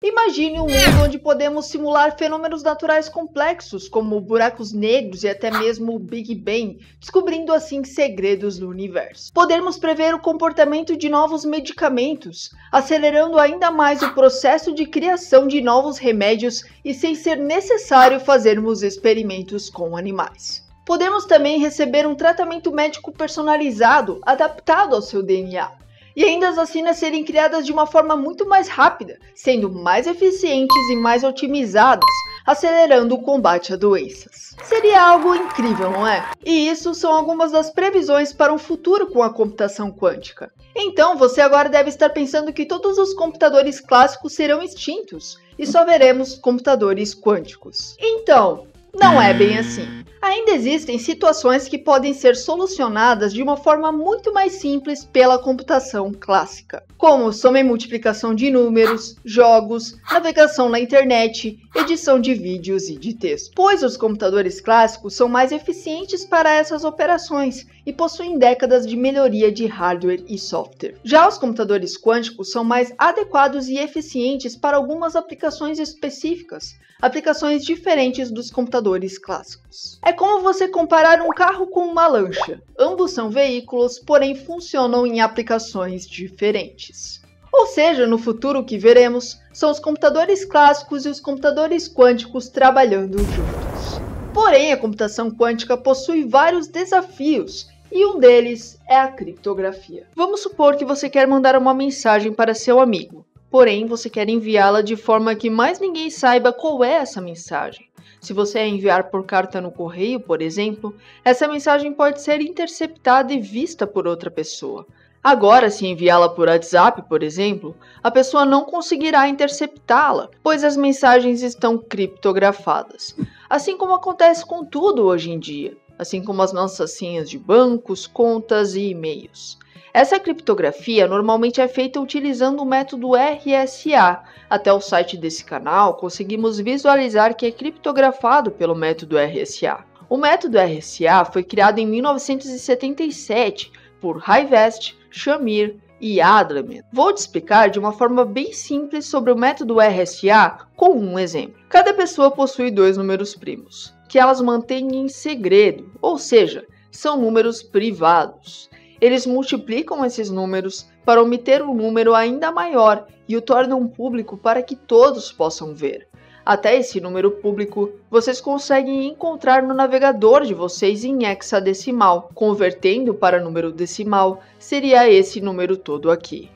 Imagine um mundo onde podemos simular fenômenos naturais complexos, como buracos negros e até mesmo o Big Bang, descobrindo assim segredos do universo. Podemos prever o comportamento de novos medicamentos, acelerando ainda mais o processo de criação de novos remédios e sem ser necessário fazermos experimentos com animais. Podemos também receber um tratamento médico personalizado, adaptado ao seu DNA. E ainda as vacinas serem criadas de uma forma muito mais rápida, sendo mais eficientes e mais otimizadas, acelerando o combate a doenças. Seria algo incrível, não é? E isso são algumas das previsões para um futuro com a computação quântica. Então, você agora deve estar pensando que todos os computadores clássicos serão extintos e só veremos computadores quânticos. Então, não é bem assim. Ainda existem situações que podem ser solucionadas de uma forma muito mais simples pela computação clássica, como soma e multiplicação de números, jogos, navegação na internet, edição de vídeos e de texto. Pois os computadores clássicos são mais eficientes para essas operações e possuem décadas de melhoria de hardware e software. Já os computadores quânticos são mais adequados e eficientes para algumas aplicações específicas, aplicações diferentes dos computadores clássicos. É como você comparar um carro com uma lancha. Ambos são veículos, porém funcionam em aplicações diferentes. Ou seja, no futuro o que veremos são os computadores clássicos e os computadores quânticos trabalhando juntos. Porém, a computação quântica possui vários desafios, e um deles é a criptografia. Vamos supor que você quer mandar uma mensagem para seu amigo. Porém, você quer enviá-la de forma que mais ninguém saiba qual é essa mensagem. Se você a enviar por carta no correio, por exemplo, essa mensagem pode ser interceptada e vista por outra pessoa. Agora, se enviá-la por WhatsApp, por exemplo, a pessoa não conseguirá interceptá-la, pois as mensagens estão criptografadas. Assim como acontece com tudo hoje em dia, assim como as nossas senhas de bancos, contas e e-mails. Essa criptografia normalmente é feita utilizando o método RSA. Até o site desse canal conseguimos visualizar que é criptografado pelo método RSA. O método RSA foi criado em 1977 por Rivest, Shamir e Adleman. Vou te explicar de uma forma bem simples sobre o método RSA com um exemplo. Cada pessoa possui dois números primos, que elas mantêm em segredo, ou seja, são números privados. Eles multiplicam esses números para obter um número ainda maior e o tornam público para que todos possam ver. Até esse número público vocês conseguem encontrar no navegador de vocês em hexadecimal. Convertendo para número decimal, seria esse número todo aqui.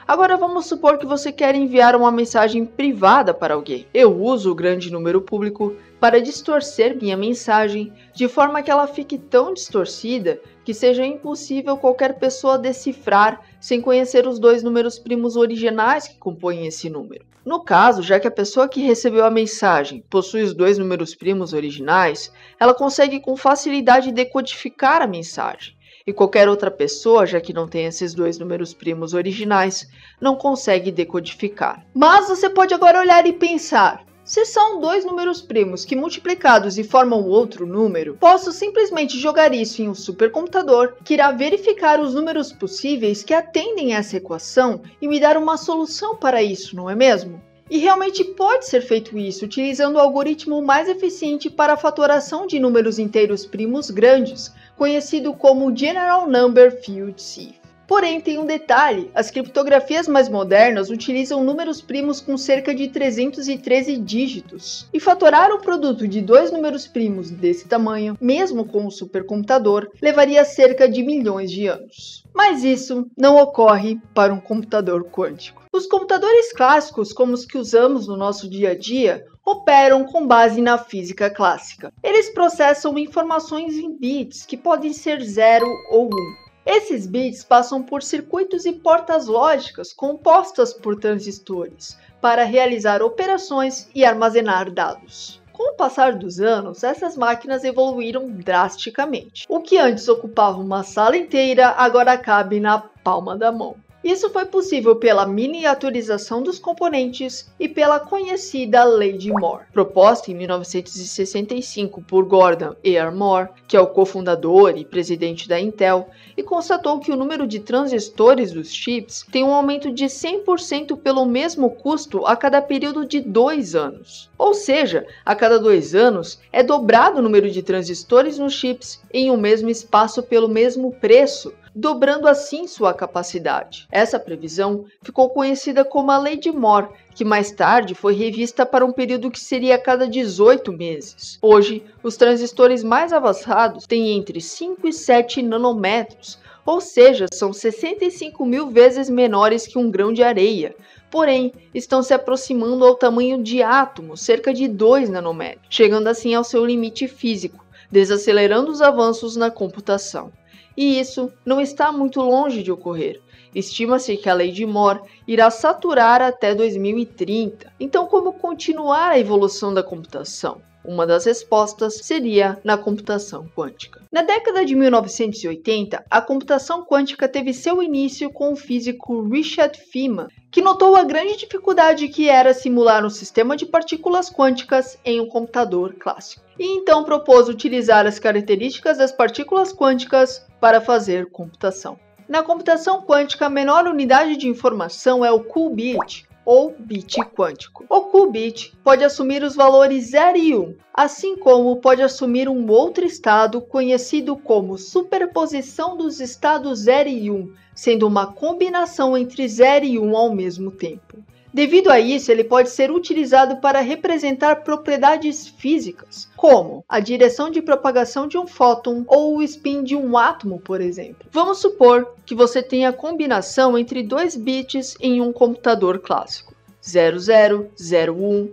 Agora vamos supor que você quer enviar uma mensagem privada para alguém. Eu uso o grande número público para distorcer minha mensagem, de forma que ela fique tão distorcida que seja impossível qualquer pessoa decifrar sem conhecer os dois números primos originais que compõem esse número. No caso, já que a pessoa que recebeu a mensagem possui os dois números primos originais, ela consegue com facilidade decodificar a mensagem. E qualquer outra pessoa, já que não tem esses dois números primos originais, não consegue decodificar. Mas você pode agora olhar e pensar: se são dois números primos que multiplicados e formam outro número, posso simplesmente jogar isso em um supercomputador que irá verificar os números possíveis que atendem a essa equação e me dar uma solução para isso, não é mesmo? E realmente pode ser feito isso utilizando o algoritmo mais eficiente para a fatoração de números inteiros primos grandes, conhecido como General Number Field Sieve. Porém, tem um detalhe: as criptografias mais modernas utilizam números primos com cerca de 313 dígitos. E fatorar o produto de dois números primos desse tamanho, mesmo com um supercomputador, levaria cerca de milhões de anos. Mas isso não ocorre para um computador quântico. Os computadores clássicos, como os que usamos no nosso dia a dia, operam com base na física clássica. Eles processam informações em bits, que podem ser 0 ou 1. Esses bits passam por circuitos e portas lógicas compostas por transistores para realizar operações e armazenar dados. Com o passar dos anos, essas máquinas evoluíram drasticamente. O que antes ocupava uma sala inteira, agora cabe na palma da mão. Isso foi possível pela miniaturização dos componentes e pela conhecida Lei de Moore, proposta em 1965 por Gordon E. Moore, que é o cofundador e presidente da Intel, e constatou que o número de transistores dos chips tem um aumento de 100% pelo mesmo custo a cada período de 2 anos. Ou seja, a cada 2 anos é dobrado o número de transistores nos chips em um mesmo espaço pelo mesmo preço, dobrando assim sua capacidade. Essa previsão ficou conhecida como a Lei de Moore, que mais tarde foi revista para um período que seria a cada 18 meses. Hoje, os transistores mais avançados têm entre 5 e 7 nanômetros, ou seja, são 65.000 vezes menores que um grão de areia. Porém, estão se aproximando ao tamanho de átomos, cerca de 2 nanômetros, chegando assim ao seu limite físico, desacelerando os avanços na computação. E isso não está muito longe de ocorrer. Estima-se que a Lei de Moore irá saturar até 2030. Então, como continuar a evolução da computação? Uma das respostas seria na computação quântica. Na década de 1980, a computação quântica teve seu início com o físico Richard Feynman, que notou a grande dificuldade que era simular um sistema de partículas quânticas em um computador clássico. E então propôs utilizar as características das partículas quânticas para fazer computação. Na computação quântica, a menor unidade de informação é o qubit, ou bit quântico. O qubit pode assumir os valores 0 e 1, assim como pode assumir um outro estado conhecido como superposição dos estados 0 e 1, sendo uma combinação entre 0 e 1 ao mesmo tempo. Devido a isso, ele pode ser utilizado para representar propriedades físicas, como a direção de propagação de um fóton ou o spin de um átomo, por exemplo. Vamos supor que você tenha a combinação entre 2 bits em um computador clássico, 00, 01,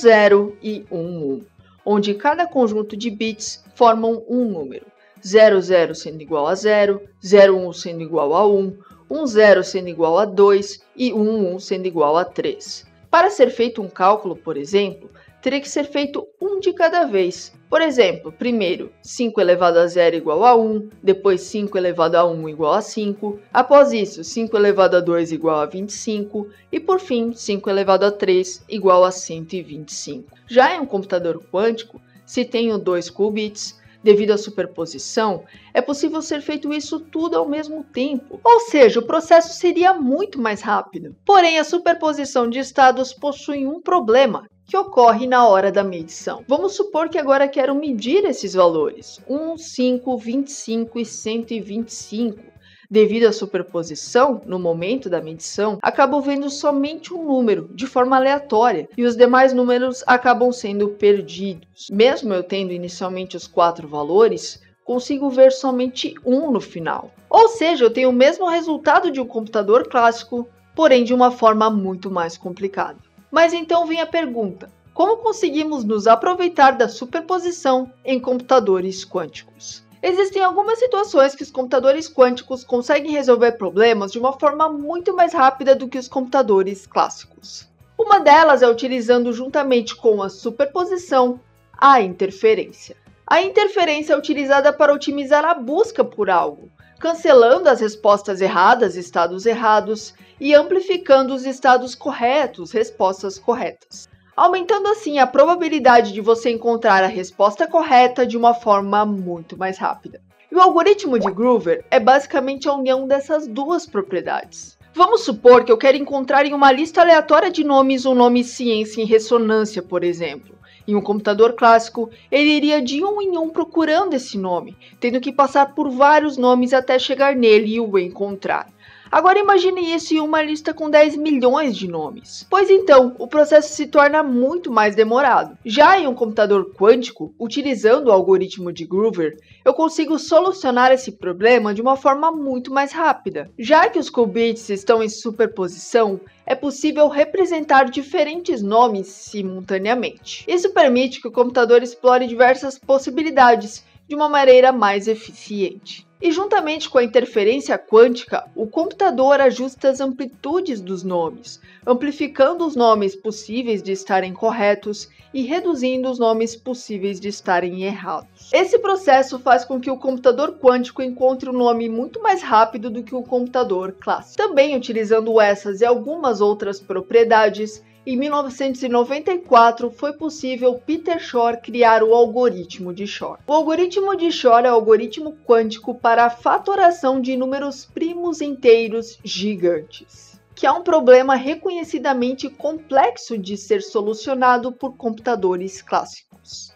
10 e 11, onde cada conjunto de bits formam um número, 00 sendo igual a 0, 01 sendo igual a 1, 10 sendo igual a 2 e 11 sendo igual a 3. Para ser feito um cálculo, por exemplo, teria que ser feito um de cada vez. Por exemplo, primeiro 5 elevado a 0 igual a 1, depois 5 elevado a 1 igual a 5, após isso 5 elevado a 2 igual a 25 e por fim 5 elevado a 3 igual a 125. Já em um computador quântico, se tenho 2 qubits, devido à superposição, é possível ser feito isso tudo ao mesmo tempo. Ou seja, o processo seria muito mais rápido. Porém, a superposição de estados possui um problema, que ocorre na hora da medição. Vamos supor que agora quero medir esses valores, 1, 5, 25 e 125. Devido à superposição, no momento da medição, acabo vendo somente um número, de forma aleatória, e os demais números acabam sendo perdidos. Mesmo eu tendo inicialmente os 4 valores, consigo ver somente um no final. Ou seja, eu tenho o mesmo resultado de um computador clássico, porém de uma forma muito mais complicada. Mas então vem a pergunta: como conseguimos nos aproveitar da superposição em computadores quânticos? Existem algumas situações que os computadores quânticos conseguem resolver problemas de uma forma muito mais rápida do que os computadores clássicos. Uma delas é utilizando juntamente com a superposição a interferência. A interferência é utilizada para otimizar a busca por algo, cancelando as respostas erradas, estados errados, e amplificando os estados corretos, respostas corretas, aumentando assim a probabilidade de você encontrar a resposta correta de uma forma muito mais rápida. E o algoritmo de Groover é basicamente a união dessas duas propriedades. Vamos supor que eu quero encontrar em uma lista aleatória de nomes um nome ciência em ressonância, por exemplo. Em um computador clássico, ele iria de um em um procurando esse nome, tendo que passar por vários nomes até chegar nele e o encontrar. Agora imagine isso em uma lista com 10 milhões de nomes. Pois então, o processo se torna muito mais demorado. Já em um computador quântico, utilizando o algoritmo de Groover, eu consigo solucionar esse problema de uma forma muito mais rápida. Já que os qubits estão em superposição, é possível representar diferentes nomes simultaneamente. Isso permite que o computador explore diversas possibilidades, de uma maneira mais eficiente. E juntamente com a interferência quântica, o computador ajusta as amplitudes dos nomes, amplificando os nomes possíveis de estarem corretos e reduzindo os nomes possíveis de estarem errados. Esse processo faz com que o computador quântico encontre um nome muito mais rápido do que o computador clássico. Também utilizando essas e algumas outras propriedades, em 1994, foi possível Peter Shor criar o algoritmo de Shor. O algoritmo de Shor é o algoritmo quântico para a fatoração de números primos inteiros gigantes, que é um problema reconhecidamente complexo de ser solucionado por computadores clássicos.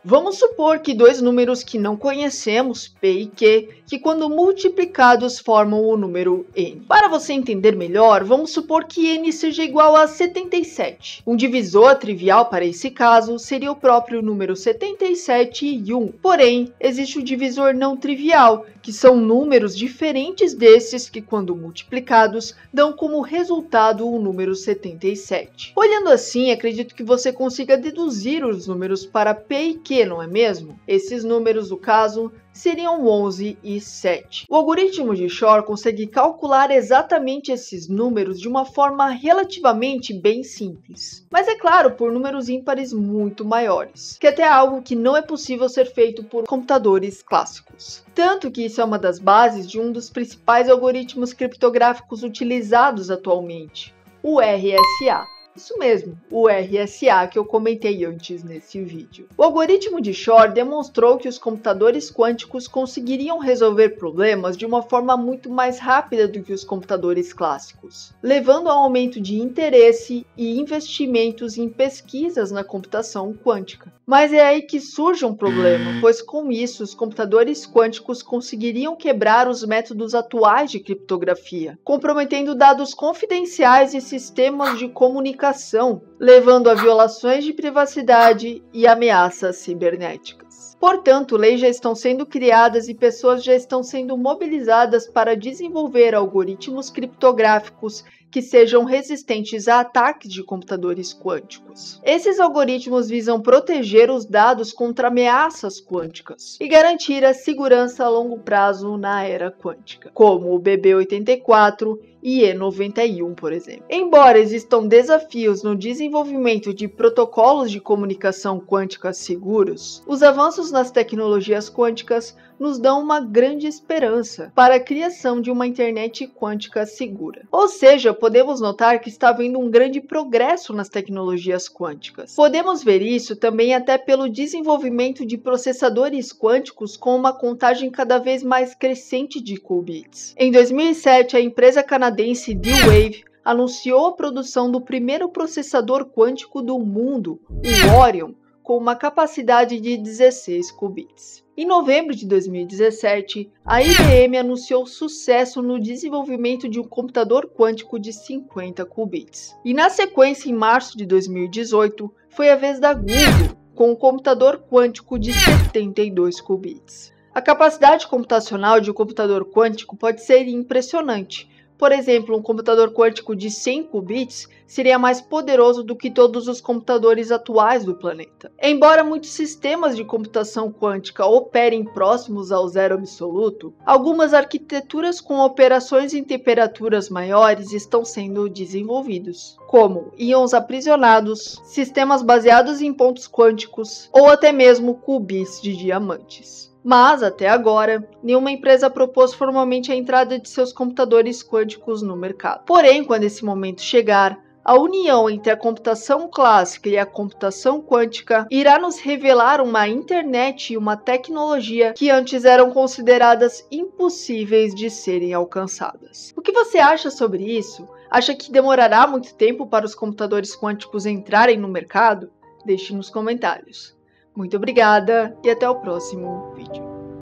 Vamos supor que dois números que não conhecemos, P e Q, que quando multiplicados formam o número n. Para você entender melhor, vamos supor que n seja igual a 77. Um divisor trivial para esse caso seria o próprio número 77 e 1. Porém, existe o divisor não trivial, que são números diferentes desses que, quando multiplicados, dão como resultado o número 77. Olhando assim, acredito que você consiga deduzir os números para P e Q, não é mesmo? Esses números, no caso, seriam 11 e 7. O algoritmo de Shor consegue calcular exatamente esses números de uma forma relativamente bem simples. Mas é claro, por números ímpares muito maiores, que até é algo que não é possível ser feito por computadores clássicos. Tanto que isso é uma das bases de um dos principais algoritmos criptográficos utilizados atualmente, o RSA. Isso mesmo, o RSA que eu comentei antes nesse vídeo. O algoritmo de Shor demonstrou que os computadores quânticos conseguiriam resolver problemas de uma forma muito mais rápida do que os computadores clássicos, levando ao aumento de interesse e investimentos em pesquisas na computação quântica. Mas é aí que surge um problema, pois com isso os computadores quânticos conseguiriam quebrar os métodos atuais de criptografia, comprometendo dados confidenciais e sistemas de comunicação, levando a violações de privacidade e ameaças cibernéticas. Portanto, leis já estão sendo criadas e pessoas já estão sendo mobilizadas para desenvolver algoritmos criptográficos que sejam resistentes a ataques de computadores quânticos. Esses algoritmos visam proteger os dados contra ameaças quânticas e garantir a segurança a longo prazo na era quântica, como o BB84 e E91, por exemplo. Embora existam desafios no desenvolvimento de protocolos de comunicação quântica seguros, os avanços nas tecnologias quânticas nos dão uma grande esperança para a criação de uma internet quântica segura. Ou seja, podemos notar que está havendo um grande progresso nas tecnologias quânticas. Podemos ver isso também até pelo desenvolvimento de processadores quânticos com uma contagem cada vez mais crescente de qubits. Em 2007, a empresa canadense D-Wave anunciou a produção do primeiro processador quântico do mundo, o Orion, com uma capacidade de 16 qubits. Em novembro de 2017, a IBM anunciou sucesso no desenvolvimento de um computador quântico de 50 qubits. E na sequência, em março de 2018, foi a vez da Google, com um computador quântico de 72 qubits. A capacidade computacional de um computador quântico pode ser impressionante. Por exemplo, um computador quântico de 100 qubits seria mais poderoso do que todos os computadores atuais do planeta. Embora muitos sistemas de computação quântica operem próximos ao zero absoluto, algumas arquiteturas com operações em temperaturas maiores estão sendo desenvolvidos, como íons aprisionados, sistemas baseados em pontos quânticos ou até mesmo qubits de diamantes. Mas, até agora, nenhuma empresa propôs formalmente a entrada de seus computadores quânticos no mercado. Porém, quando esse momento chegar, a união entre a computação clássica e a computação quântica irá nos revelar uma internet e uma tecnologia que antes eram consideradas impossíveis de serem alcançadas. O que você acha sobre isso? Acha que demorará muito tempo para os computadores quânticos entrarem no mercado? Deixe nos comentários. Muito obrigada e até o próximo vídeo.